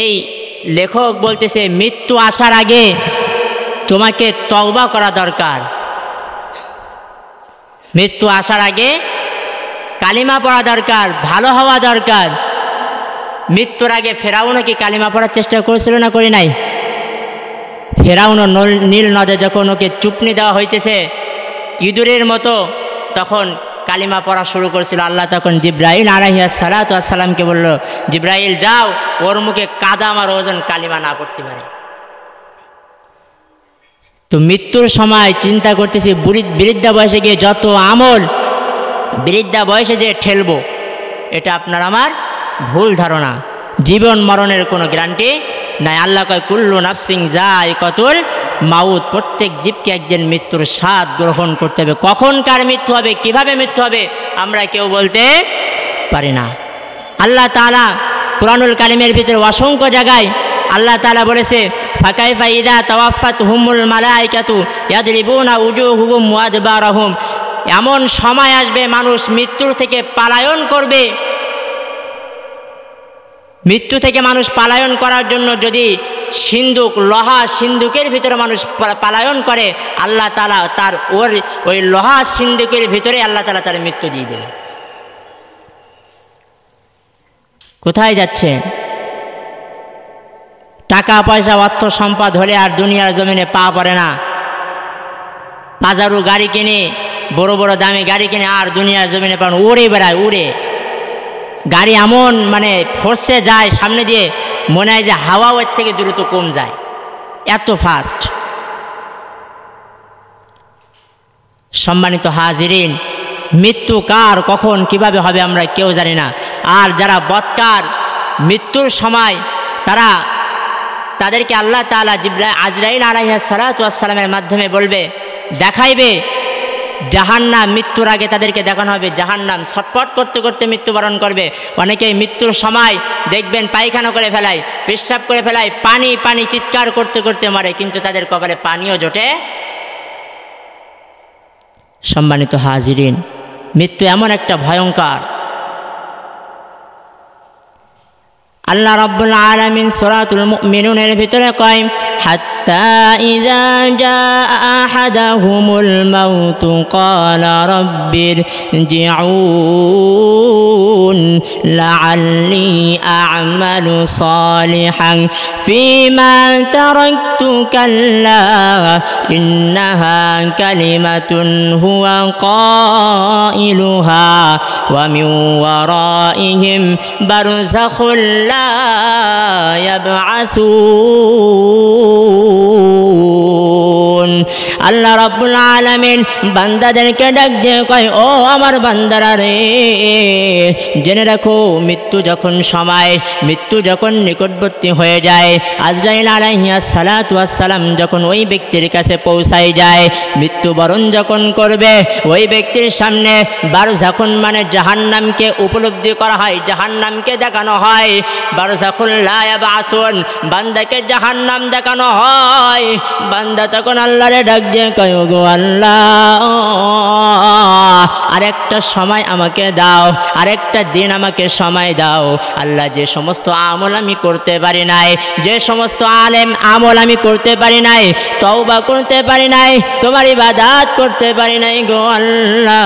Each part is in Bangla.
এই লেখক বলতেছে মৃত্যু আসার আগে তোমাকে তওবা করা দরকার। মৃত্যু আসার আগে কালিমা পড়া দরকার, ভালো হওয়া দরকার। মৃত্যুর আগে ফেরাউনও কি কালিমা পড়ার চেষ্টা করেছিল না করে নাই? ফেরাউন নীল নদে যখন ওকে চুপনি দেওয়া হইতেছে ইঁদুরের মতো, তখন কালিমা পড়া শুরু করেছিল। আল্লাহ তখন জিব্রাইল আলাইহিস সালাতু ওয়াস সালামকে বলল, জিব্রাইল যাও, ওর মুখে কাদা মারো, ওজন কালিমা না পড়তে পারে। তো মৃত্যুর সময় চিন্তা করতেছি বৃদ্ধা বয়সে গিয়ে যত আমল বৃদ্ধা বয়সে যে ঠেলবো, এটা আপনার আমার ভুল ধারণা। জীবন মরণের কোনো গ্যারান্টি নাই। আল্লাহ কয় কুল্লু নাফসিন যায়িকাতুল মাউত, প্রত্যেক জীবকে একজন মৃত্যুর স্বাদ গ্রহণ করতে হবে। কখন কার মৃত্যু হবে, কিভাবে মৃত্যু হবে, আমরা কেউ বলতে পারি না। আল্লাহ তাআলা কুরআনুল কারীমের ভিতরে অসংখ্য জায়গায় আল্লাহ তাআলা বলেছে, ফাকাইফা ইযা তাওয়াফাতহুমুল মালায়েকাতু ইয়াদরিবুনা উজুহুহুম ওয়া আদবারহুম, এমন সময় আসবে মানুষ মৃত্যুর থেকে পালায়ন করবে। মৃত্যু থেকে মানুষ পালায়ন করার জন্য যদি সিন্দুক, লোহা সিন্দুকের ভিতরে মানুষ পালায়ন করে, আল্লাহ তাআলা তার ওই লোহা সিন্দুকের ভিতরে আল্লাহ তাআলা তার মৃত্যু দিয়ে দেবে। কোথায় যাচ্ছে? টাকা পয়সা অর্থ সম্পদ হলে আর দুনিয়ার জমিনে পা পড়ে না। বাজারু গাড়ি কিনে, বড় বড় দামি গাড়ি কিনে আর দুনিয়ার জমিনে পান উড়ে বেড়ায়, উড়ে। গাড়ি এমন মানে ফোর্সে যায় সামনে দিয়ে, মনে হয় যে হাওয়া ওর থেকে দ্রুত কম যায়, এত ফাস্ট। সম্মানিত হাজিরিন, মৃত্যু কার কখন কিভাবে হবে আমরা কেউ জানি না। আর যারা বদকার, মৃত্যুর সময় তাদেরকে আল্লাহ তাআলা আজরাইল আলাইহিস সালাতু ওয়াস সালামের মাধ্যমে বলবে, দেখাইবে জাহান্নাম। মৃত্যুর আগে তাদেরকে দেখানো হবে জাহান্নাম। ছটফট করতে করতে মৃত্যুবরণ করবে। অনেকেই মৃত্যুর সময় দেখবেন পায়খানা করে ফেলায়, পেশাব করে ফেলায়, পানি পানি চিৎকার করতে করতে মরে, কিন্তু তাদের কপালে পানিও জোটে। সম্মানিত হাজিরিন, মৃত্যু এমন একটা ভয়ঙ্কর। আল্লাহ রাব্বুল আলামিন সূরাতুল মুমিনুনের ভিতরে কয়, হাত্তা ইযা জাআ আহাদাহুমুল মাউতু ক্বালা রাব্বিরজিউন লাআল্লি আ'মালু সালিহান ফীমা তারাকতু কাল্লা ইন্নাহা কালিমাতুন হুয়া কাইলুহা ওয়া মিন ওয়ারাইহিম বারযাখুল লা ইয়াবআসুন। আল্লাহ রাব্বুল আলামিন বান্দাদেরকে ডাক দিয়ে কয়, ও আমার বান্দারা রে, জেনে রাখো মৃত্যু যখন নিকটবর্তী হয়ে যায়, আজরাইল আলাইহিস সালাতু ওয়াস সালাম যখন ওই ব্যক্তির কাছে পৌঁছায় যায়, মৃত্যুবরণ যখন করবে, ওই ব্যক্তির সামনে বারযাখুন মানে জাহান্নামকে উপলব্ধি করা হয়, জাহান্নামকে দেখানো হয়। বারযাখুল লা ইয়াবআসুন, বান্দাকে জাহান্নাম দেখানো হয়। বান্দা তখন আল্লাহরে ডাক দিয়ে কয়, গো আল্লাহ, আরেকটা সময় আমাকে দাও, আরেকটা দিন আমাকে সময় দাও। আল্লাহ, যে সমস্ত আমল আমি করতে পারি নাই, যে সমস্ত আমল আমি করতে পারি নাই, তওবা করতে পারি নাই, তোমার ইবাদত করতে পারি নাই, গো আল্লাহ,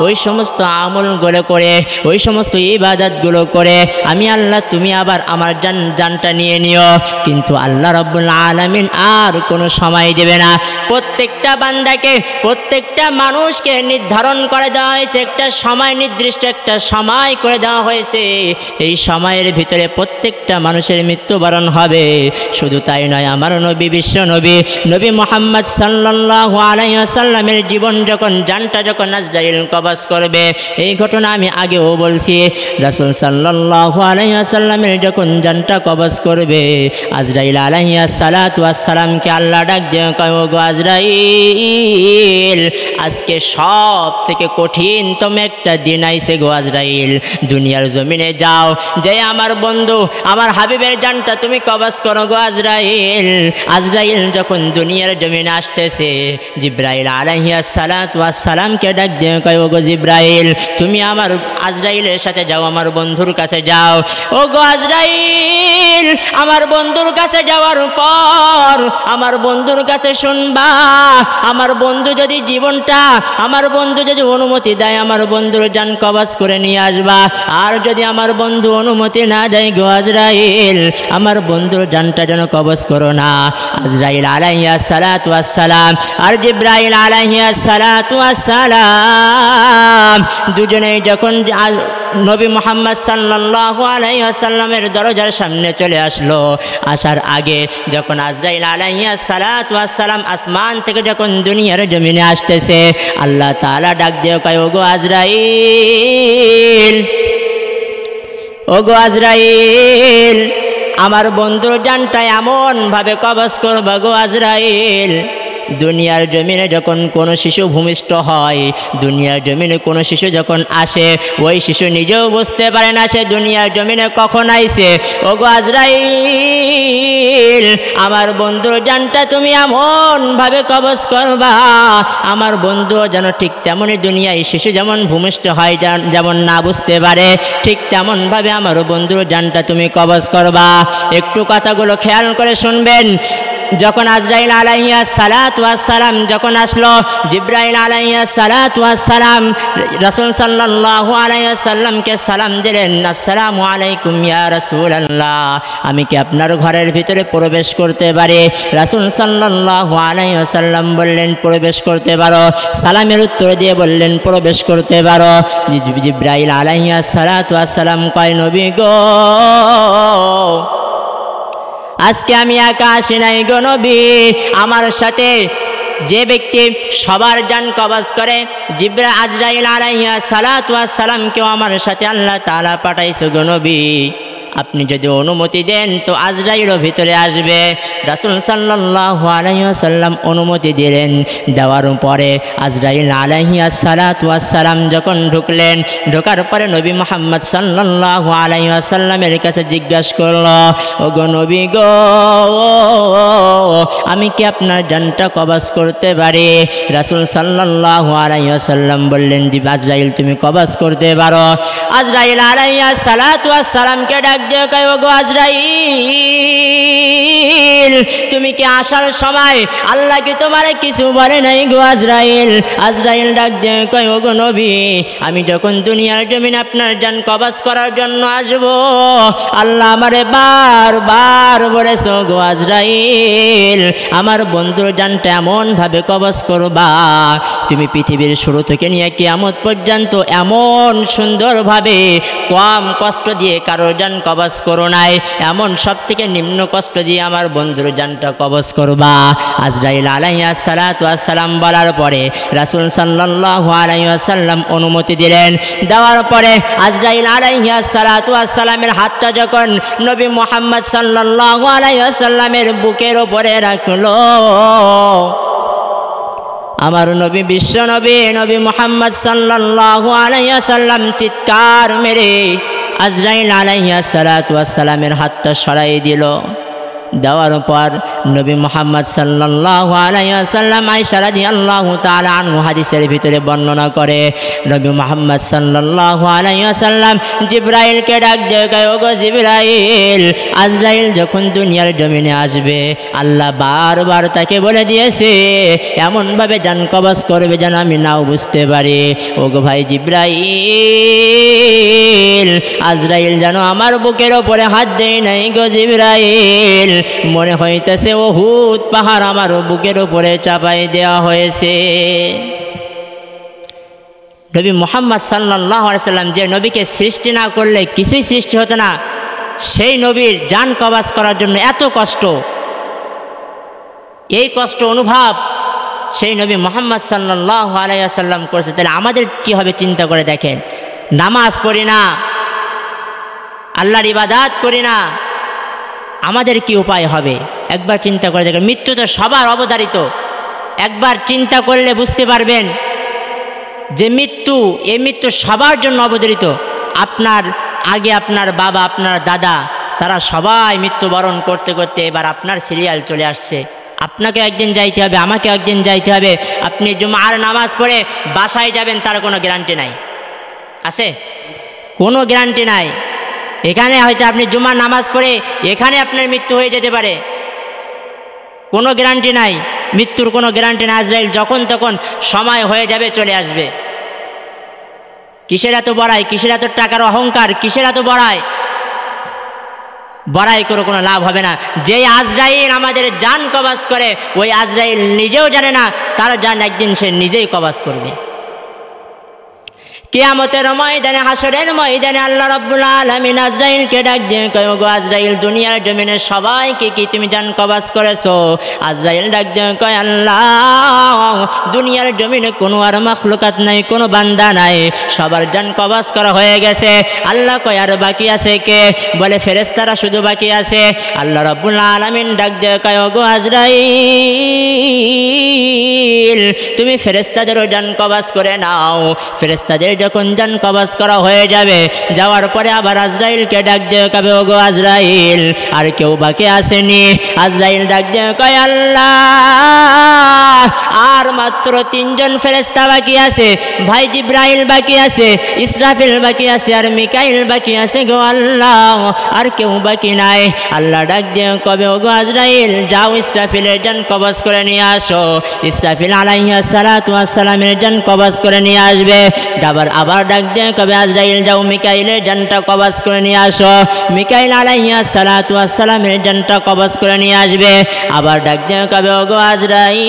ওই সমস্ত আমলগুলো করে, ওই সমস্ত ইবাদতগুলো করে আমি আল্লাহ, তুমি আবার আমার জানটা নিয়ে নিও। কিন্তু আল্লাহ রাব্বুল আলামিন আর কোনো সময় দেবে না। প্রত্যেকটা বান্দাকে, প্রত্যেকটা মানুষকে নির্ধারণ করে দেওয়া হয়েছে একটা সময়, নির্দিষ্ট একটা সময় করে দেওয়া হয়েছে। এই সময়ের ভিতরে প্রত্যেকটা মানুষের মৃত্যুবরণ হবে। শুধু তাই নয়, আমার নবী, বিশ্ব নবী, নবী মুহাম্মদ সাল্লাল্লাহু আলাইহি ওয়াসাল্লামের জীবন যখন, জানটা যখন আজরাইল কবজ করবে, এই ঘটনা আমি আগেও বলছি। রাসূল সাল্লাল্লাহু আলাইহি ওয়াসাল্লামের যখন জানটা কবজ করবে, আজরাইল আলাইহিস সালাতু ওয়াস সালামকে আল্লাহ ডাক দিয়ে কয়, গো আজরাইল, আজকে সব থেকে কঠিনতম একটা দিন আইছে গো আজরাইল। দুনিয়ার জমিনে যাও, যে আমার বন্ধু আমার হাবিবের জানটা তুমি কবজ করো গো আজরাইল। আজরাইল যখন দুনিয়ার জমিনে আসতেছে, জিব্রাইল আলাইহিস সালাতু ওয়াস সালামকে ডাক দিয়ে কয়, ও গো জিব্রাইল, তুমি আমার আজরাইলের সাথে যাও, আমার বন্ধুর কাছে যাও। ও গো আজরাইল, আমার বন্ধুর কাছে যাওয়ার পর আমার বন্ধুর কাছে শুনবা, আমার বন্ধু যদি জীবনটা, আমার বন্ধু যদি অনুমতি দেয়, আমার বন্ধুর জান কবজ করে নিয়ে আসবা। আর যদি আমার বন্ধু অনুমতি না দেয় গো আজরাইল, আমার বন্ধুর জানটা যেন কবজ করো না। আজরাইল আলাইহিস সালাতু ওয়াস সালাম আর জিব্রাইল আলাইহিস সালাতু ওয়াস সালাম দুজনেই যখন নবী মুহাম্মদ সাল্লাল্লাহু আলাইহি ওয়াসাল্লামের দরজার সামনে চলে আসলো, আসার আগে যখন আজরাইল আলাইহিস সালাতু ওয়াস সালাম আসমান থেকে যখন দুনিয়ার জমিনে আসতেছে, আল্লাহ তাআলা ডাক দিয়ে কয়, ওগো আজরাইল, ওগো আজরাইল, আমার বন্ধুর জানটা এমন ভাবে কবজ করবা গো আজরাইল। দুনিয়ার জমিনে যখন কোনো শিশু ভূমিষ্ঠ হয়, দুনিয়ার জমিনে কোনো শিশু যখন আসে, ওই শিশু নিজেও বুঝতে পারে না সে দুনিয়ার জমিনে কখন আইছে। ওগো আজরাইল, আমার বন্ধুর জানটা তুমি এমন ভাবে কবজ করবা, আমার বন্ধু যেন ঠিক তেমনই দুনিয়ায় শিশু যেমন ভূমিষ্ঠ হয়, যেমন না বুঝতে পারে, ঠিক তেমন ভাবে আমার বন্ধুর জানটা তুমি কবজ করবা। একটু কথাগুলো খেয়াল করে শুনবেন। যখন আজরাইল আলাইহিস সালাতু ওয়াস সালাম যখন আসলো, জিব্রাইল আলাইহিস সালাতু ওয়াস সালাম রাসূল সাল্লাল্লাহু আলাইহি ওয়াসাল্লামকে সালাম দিলেন, আসসালামু আলাইকুম ইয়া রাসূলুল্লাহ, আমি কি আপনার ঘরের ভিতরে প্রবেশ করতে পারি? রাসূল সাল্লাল্লাহু আলাইহি ওয়াসাল্লাম বললেন, প্রবেশ করতে পারো। সালামের উত্তর দিয়ে বললেন, প্রবেশ করতে পারো। জিব্রাইল আলাইহিস সালাতু ওয়াস সালাম কয়, নবী গো, আজকে আমি একা আসি নাই গো নবী, আমার সাথে যে ব্যক্তি সবার জান কবজ করে, আজরাইল আলাইহিস সালাতু ওয়াস সালামকেও আমার সাথে আল্লাহ তাআলা পাঠাইছে গো নবী। আপনি যদি অনুমতি দেন তো আজরাইলও ভিতরে আসবে। রাসূল সাল্লাল্লাহু আলাইহি ওয়াসাল্লাম অনুমতি দিলেন। দেওয়ার পরে আজরাইল আলাইহিস সালাতু ওয়াস সালাম যখন ঢুকলেন, ঢোকার পরে নবী মুহাম্মদ সাল্লাল্লাহু আলাইহি ওয়াসাল্লামের কাছে জিজ্ঞাসা করলো, ও গো নবী গো, আমি কি আপনার জানটা কবজ করতে পারি? রাসূল সাল্লাল্লাহু আলাইহি ওয়াসাল্লাম বললেন, জি আজরাইল, তুমি কবজ করতে পারো। আজরাইল আলাইহিস সালাতু ওয়াস সালামকে ডাক দিয়ে কয়, ওগো আজরাইল, তুমি কি আসার সময় আল্লাহ কি তোমারে কিছু বলে নাই গো আজরাইল? আজরাইল ডাক দিয়ে কয়, ওগো নবী, আমি যখন দুনিয়ার জমিনে আপনার জান কবজ করার জন্য আসব, আল্লাহ আমারে বারবার বলেছে, গো আজরাইল, আমার বন্ধুর জানটা এমন ভাবে কবজ করবা, তুমি পৃথিবীর শুরু থেকে নিয়ে কিয়ামত পর্যন্ত এমন সুন্দরভাবে কম কষ্ট দিয়ে কারোর জান কবজ করো নাই, এমন সব থেকে নিম্ন কষ্ট দিয়ে আমার বন্ধুর জানটা কবজ করবা। আজরাইল আলাইহিস সালাতু ওয়াস সালাম বলার পরে রাসূল সাল্লাল্লাহু আলাইহি ওয়াসাল্লাম অনুমতি দিলেন। দেওয়ার পরে আজরাইল আলাইহিস সালাতু ওয়াস সালামের হাতটা যখন নবী মুহাম্মদ সাল্লাল্লাহু আলাইহি ওয়াসাল্লামের বুকের উপরে রাখলো, আমার নবী বিশ্ব নবী নবী মুহাম্মদ সাল্লাল্লাহু আলাইহি ওয়াসাল্লাম চিৎকার মেরে আজরাইল আলাইহিস সালাতু ওয়াস সালামের হাতটা সরাই দিল। দেওয়ার পর নবী মুহাম্মদ সাল্লাল্লাহু আলাইহি ওয়াসাল্লাম আয়েশা রাদিয়াল্লাহু তাআলা আনহা হাদিসের ভিতরে বর্ণনা করে, নবী মুহাম্মদ সাল্লাল্লাহু আলাইহি ওয়াসাল্লাম জিবরাইলকে ডাক দিয়ে কয়, ওগো জিবরাইল, আজরাইল যখন দুনিয়ার জমিনে আসবে, আল্লাহ বারবার তাকে বলে দিয়েছে এমনভাবে জান কবজ করবে যেন আমি নাও বুঝতে পারি। ওগো ভাই জিবরাইল, আজরাইল যেন আমার বুকের ওপরে হাত দেয় নাই গো জিবরাইল, মনে হইতেছে উহুদ পাহাড় আমার বুকের উপরে চাপাই দেওয়া হয়েছে। নবী মুহাম্মদ সাল্লাল্লাহু আলাইহি ওয়াসাল্লাম যে নবীকে সৃষ্টি না করলে কিছুই সৃষ্টি হতো না, সেই নবীর জান কবজ করার জন্য এত কষ্ট, এই কষ্ট অনুভব সেই নবী মুহাম্মদ সাল্লাল্লাহু আলাইহি ওয়াসাল্লাম করেছে। তাহলে আমাদের কি হবে চিন্তা করে দেখেন। নামাজ পড়ি না, আল্লাহর ইবাদত করি না, আমাদের কি উপায় হবে? একবার চিন্তা করে দেখেন। মৃত্যু তো সবার অবধারিত, একবার চিন্তা করলে বুঝতে পারবেন যে মৃত্যু, এই মৃত্যু সবার জন্য অবধারিত। আপনার আগে আপনার বাবা, আপনার দাদা, তারা সবাই মৃত্যুবরণ করতে করতে এবার আপনার সিরিয়াল চলে আসছে। আপনাকে একদিন যাইতে হবে, আমাকে একদিন যাইতে হবে। আপনি জুমার নামাজ পড়ে বাসায় যাবেন, তার কোনো গ্যারান্টি নাই, আছে? কোনো গ্যারান্টি নাই। এখানে হয়তো আপনি জুমার নামাজ পড়ে এখানে আপনার মৃত্যু হয়ে যেতে পারে, কোনো গ্যারান্টি নাই, মৃত্যুর কোনো গ্যারান্টি নাই। আজরাইল যখন তখন সময় হয়ে যাবে, চলে আসবে। কিসের এত বড়াই, কিসের এত টাকার অহংকার, কিসের এত বড়াই? বড়াই করে কোনো লাভ হবে না। যেই আজরাইল আমাদের জান কবজ করে, ওই আজরাইল নিজেও জানে না তার জান একদিন সে নিজেই কবজ করবে। কিয়ামতের ময়দানে, হাসরের ময়দানে আল্লাহ রাব্বুল আলামিন আজরাইলকে ডাক দিয়ে কয়, ওগো আজরাইল, দুনিয়ার জমিনে সবাইকে কি তুমি জান কবজ করেছো? আজরাইল ডাক দিয়ে কয়, আল্লাহ, দুনিয়ার জমিনে কোনো আর মাখলুকাত নাই, কোনো বান্দা নাই, সবার জান কবজ করা হয়ে গেছে। আল্লাহ কয়, আর বাকি আছে কে? বলে, ফেরেশতারা শুধু বাকি আছে। আল্লাহ রাব্বুল আলামিন ডাক দিয়ে কয়, ওগো আজরাইল, তুমি ফেরেশতাদেরও জান কবজ করে নাও। ফেরেশতাদের যখন জান কবজ করা হয়ে যাবে, যাওয়ার পরে আবার আজরাইলকে ডাক দিয়ে কবে, ওগো আজরাইল, আর কেউ বাকি আসেনি? আজরাইল ডাক দিয়ে কয়, আল্লাহ, আর মাত্র 3 জন ফেরেশতা বাকি আছে। ভাই জিব্রাইল বাকি আছে, ইসরাফিল বাকি আছে, আর মিকাইল বাকি আছে। গো আল্লাহ, আর কেউ বাকি নাই। আল্লাহ ডাক দিয়ে কবে, ওগো আজরাইল, যাও ইসরাফিলের জান কবজ করে নিয়ে আসো। ইসরাফিল আলাইহিস সালাতু ওয়াস সালামের জান কবজ করে নিয়ে আসবে। আবার ডাক দিয়ে কবে, আজরাইল, যাও মিকাইলের জানটা কবজ করে নিয়ে আসো। মিকাইল আলাইহিস সালাতু ওয়াস সালামের জানটা কবজ করে নিয়ে আসবে। আবার ডাক দিয়ে কবে, ওগো আজরাইল,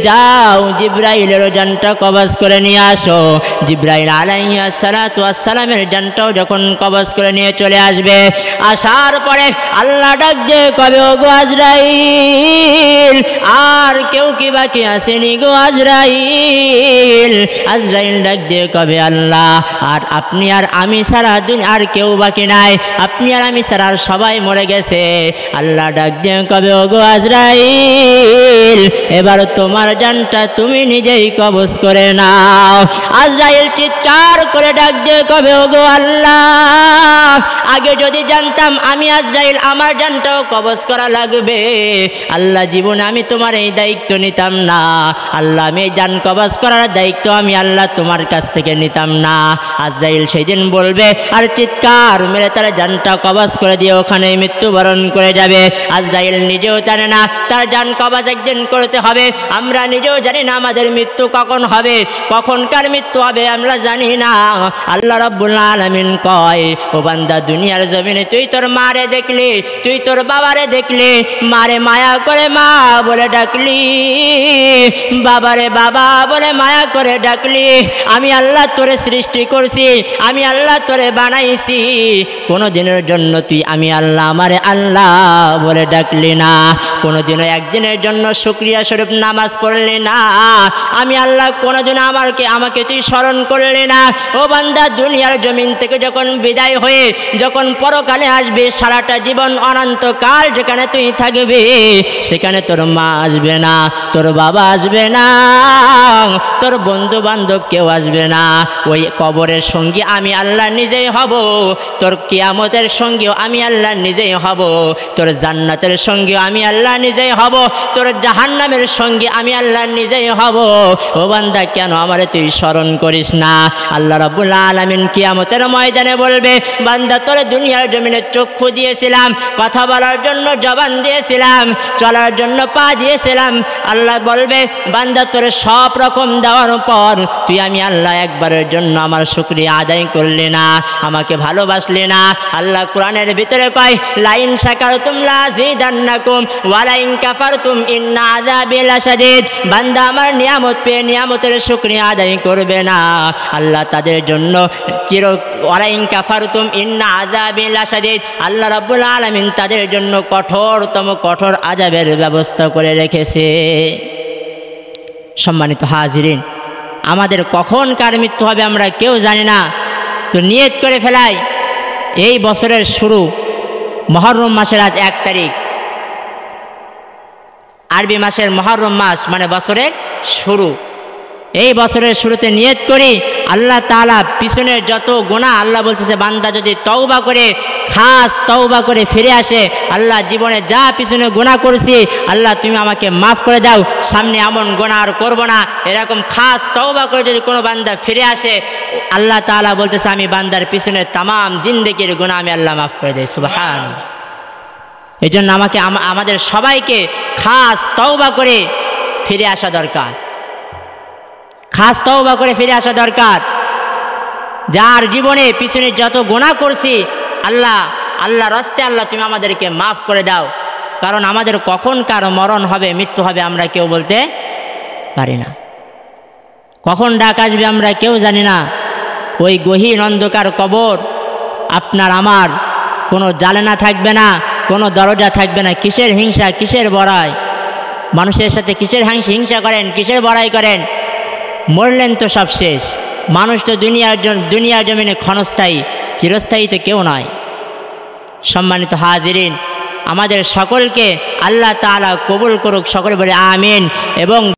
যাও জিব্রাইলের জানটা কবজ করে নিয়ে আসো। জিব্রাইল আলাইহিস সালাতু ওয়াস সালামের জানটাও যখন কবজ করে নিয়ে চলে আসবে, আসার পরে আল্লাহ ডাক দিয়ে কবে, ওগো আজরাইল, আর কেউ কি বাকি আসেনি? গো আজরাইল। আজরাইল ডাক দিয়ে কবে, আল্লাহ, আর আপনি আর আমি ছাড়া আর কেউ বাকি নাই, আপনি আর আমি ছাড়া আর সবাই মরে গেছে। আল্লাহ ডাক দিয়ে কবে, ওগো আজরাইল, এবার তোমার জানটা তুমি নিজেই কবজ করে নাও। আজরাইল চিৎকার করে ডাক দিয়ে কবে, ওগো আল্লাহ, আগে যদি জানতাম আমি আজরাইল আমার জানটাও কবজ করা লাগবে, আল্লাহ, জীবনে আমি তোমার এই দায়িত্ব নিতাম না। আল্লাহ, আমি জান কবজ করার দায়িত্ব আমি আল্লাহ তোমার কাছ থেকে নিতাম না। আজরাইল সেই দিন বলবে আর চিৎকার মেরে তার জানটা কবজ করে দিয়ে ওখানে মৃত্যুবরণ করে যাবে। আজরাইল নিজেও জানে না তার জান কবজ একদিন করতে হবে। আমরা নিজেও জানি না আমাদের মৃত্যু কখন হবে, কখনকার মৃত্যু হবে আমরা জানি না। আল্লাহ রাব্বুল আলামিন কয়, ও বান্দা, দুনিয়ার জমিনে তুই তোর মারে দেখলি, তুই তোর বাবারে দেখলি, মারে মায়া করে মা বলে ডাকলি, বাবারে বাবা বলে মায়া করে ডাকলি। আমি আল্লাহ তোরে সৃষ্টি করছি, আমি আল্লাহ তোরে বানাইছি, কোনো দিনের জন্য তুই আমি আল্লাহ আমারে আল্লাহ বলে ডাকলি না। কোনোদিনও একদিনের জন্য শুকরিয়া স্বরূপ নামাজ পড়লি না। আমি আল্লাহ কোনোদিন আমাকে তুই স্মরণ করলি না। ও বান্দা, দুনিয়ার জমিন থেকে যখন বিদায় হয়ে যখন পরকালে আসবে, সারাটা জীবন অনন্তকাল যেখানে তুই থাকবি, সেখানে তোর মা আসবে না, তোর বাবা আসবে না, তোর বন্ধু বান্ধব কেউ আসবে না। ওই কবরের সঙ্গী আমি আল্লাহ নিজেই হব, তোর কিয়ামতের সঙ্গীও আমি আল্লাহ নিজেই হব, তোর জান্নাতের সঙ্গীও আমি আল্লাহ নিজেই হব, তোর জাহান্নামের সঙ্গী আমি আল্লাহ নিজেই হব। ও বান্দা, কেন আমারে তুই স্মরণ করিস না? আল্লাহ রাব্বুল আলামিন কিয়ামতের ময়দানে বলবে, বান্দা, তোরে দুনিয়ার জমিনে চক্ষু দিয়েছিলাম, কথা বলার জন্য জবান দিয়েছিলাম, চলার জন্য পা দিয়েছিলাম। আল্লাহ বলবে, বান্দা, তোরে সব রকম দেওয়ার পর তুই আমি আল্লাহ একবারের জন্য আমার শুকরিয়া আদায় করলি না, আমাকে ভালোবাসলি না। আল্লাহ কোরআনের ভিতরে কয়, লাইন শাকারতুম লাযিদান্নাকুম ওয়া লাইন কাফারতুম ইন্না আযাবি লাশাদীদ। বান্দা আমার নিয়ামত পেয়ে নিয়ামতের শুকরিয়া আদায় করবে না, আল্লাহ তাদের জন্য ওয়া লাইন কাফারতুম ইন্না আযাবি লাশাদীদ, আল্লাহ রাব্বুল আলামিন তাদের জন্য কঠোরতম কঠোর আযাবের ব্যবস্থা করে রেখেছে। সম্মানিত হাজিরিন, আমাদের কখন কার মৃত্যু হবে আমরা কেউ জানি না। তো নিয়ত করে ফেলাই, এই বছরের শুরু, মুহররম মাসের আজ 1 তারিখ, আরবি মাসের মুহররম মাস মানে বছরের শুরু। এই বছরের শুরুতে নিয়ত করি আল্লাহ তাআলা পিছনের যত গুনাহ, আল্লাহ বলতেছে বান্দা যদি তওবা করে, খাস তওবা করে ফিরে আসে, আল্লাহ জীবনে যা পিছনে গুনাহ করেছি আল্লাহ তুমি আমাকে মাফ করে দাও, সামনে এমন গুনাহ আর করব না, এরকম খাস তওবা করে যদি কোনো বান্দা ফিরে আসে আল্লাহ তাআলা বলতেছে আমি বান্দার পিছনে তামাম জিন্দেগির গুনাহ আমি আল্লাহ মাফ করে দেই। সুবহানাল্লাহ। এই জন্য আমাদের সবাইকে খাস তওবা করে ফিরে আসা দরকার, খাস তওবা করে ফিরে আসা দরকার। যার জীবনে পিছনে যত গুনাহ করছি আল্লাহ রাস্তে আল্লাহ তুমি আমাদেরকে মাফ করে দাও, কারণ আমাদের কখন কার মরণ হবে, মৃত্যু হবে আমরা কেউ বলতে পারি না, কখন ডাক আসবে আমরা কেউ জানি না। ওই গহীন অন্ধকার কবর আপনার আমার কোনো জানালা থাকবে না, কোনো দরজা থাকবে না। কিসের হিংসা, কিসের বড়াই, মানুষের সাথে কিসের হিংসা করেন, কিসের বড়াই করেন? মরলেন তো সব শেষ। মানুষ তো দুনিয়ার জমিনে ক্ষণস্থায়ী, চিরস্থায়ী তো কেউ নয়। সম্মানিত হাজিরিন, আমাদের সকলকে আল্লাহ তাআলা কবুল করুক, সকলে বলে আমিন। এবং